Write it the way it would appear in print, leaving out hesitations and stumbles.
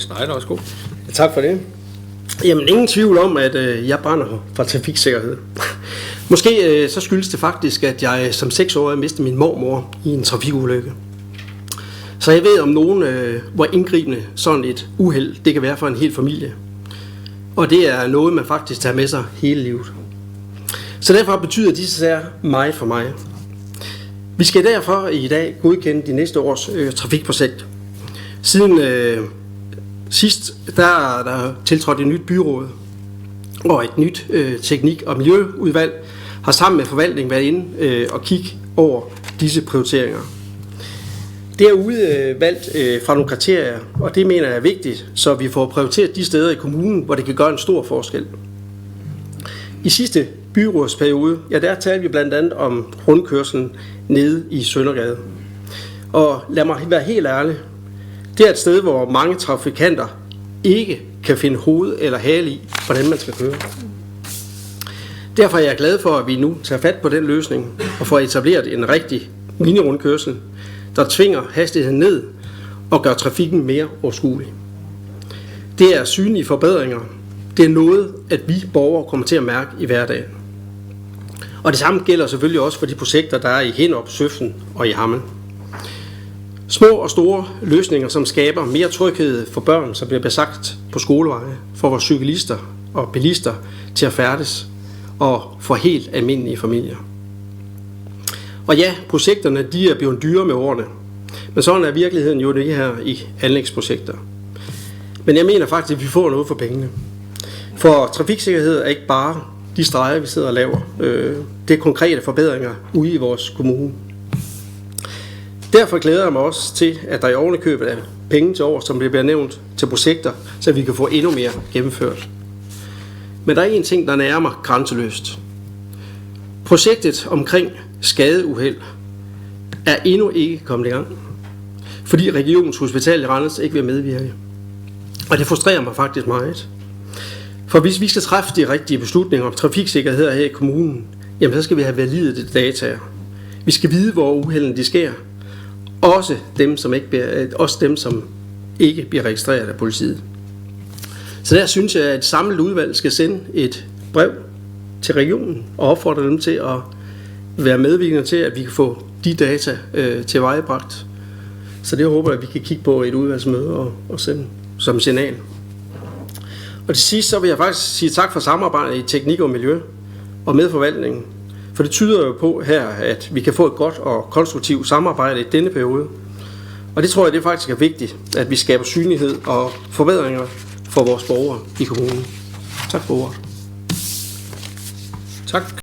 Schneider, også god. Tak for det. Jamen, ingen tvivl om, at jeg brænder for trafiksikkerhed. Måske så skyldes det faktisk, at jeg som 6-årig mistede min mormor i en trafikulykke. Så jeg ved om nogen, hvor indgribende sådan et uheld det kan være for en hel familie. Og det er noget, man faktisk tager med sig hele livet. Så derfor betyder disse sager meget for mig. Vi skal derfor i dag godkende de næste års trafikprojekt. Siden sidst der er der tiltrådt et nyt byråd, og et nyt teknik- og miljøudvalg har sammen med forvaltningen været inde og kigge over disse prioriteringer. Det er udvalgt fra nogle kriterier, og det mener jeg er vigtigt, så vi får prioriteret de steder i kommunen, hvor det kan gøre en stor forskel. I sidste byrådsperiode, der talte vi blandt andet om rundkørslen nede i Søndergade. Og lad mig være helt ærlig, det er et sted, hvor mange trafikanter ikke kan finde hoved eller hale i, hvordan man skal køre. Derfor er jeg glad for, at vi nu tager fat på den løsning og får etableret en rigtig mini-rundkørsel, der tvinger hastigheden ned og gør trafikken mere overskuelig. Det er synlige forbedringer. Det er noget, at vi borgere kommer til at mærke i hverdagen. Og det samme gælder selvfølgelig også for de projekter, der er i Hinnerup, Søften og i Hammel. Små og store løsninger, som skaber mere tryghed for børn, som bliver besagt på skoleveje, for vores cyklister og bilister til at færdes, og for helt almindelige familier. Og ja, projekterne de er blevet dyre med årene, men sådan er virkeligheden jo det her i anlægsprojekter. Men jeg mener faktisk, at vi får noget for pengene. For trafiksikkerhed er ikke bare de streger, vi sidder og laver. Det er konkrete forbedringer ude i vores kommune. Derfor glæder jeg mig også til, at der i ovenikøbet er penge til år, som det bliver nævnt, til projekter, så vi kan få endnu mere gennemført. Men der er en ting, der nærmer mig grænseløst. Projektet omkring skadeuheld er endnu ikke kommet i gang, fordi Regionens Hospital i Randers ikke vil medvirke. Og det frustrerer mig faktisk meget. For hvis vi skal træffe de rigtige beslutninger om trafiksikkerhed her i kommunen, jamen så skal vi have valide data. Vi skal vide, hvor uheldene de sker. Også dem, som ikke bliver registreret af politiet. Så der synes jeg, at et samlet udvalg skal sende et brev til regionen og opfordre dem til at være medvirkende til, at vi kan få de data tilvejebragt. Så det håber jeg, at vi kan kigge på et udvalgsmøde og sende som signal. Og til sidst så vil jeg faktisk sige tak for samarbejdet i teknik og miljø og med forvaltningen. For det tyder jo på her, at vi kan få et godt og konstruktivt samarbejde i denne periode. Og det tror jeg, det faktisk er vigtigt, at vi skaber synlighed og forbedringer for vores borgere i kommunen. Tak for ordet. Tak.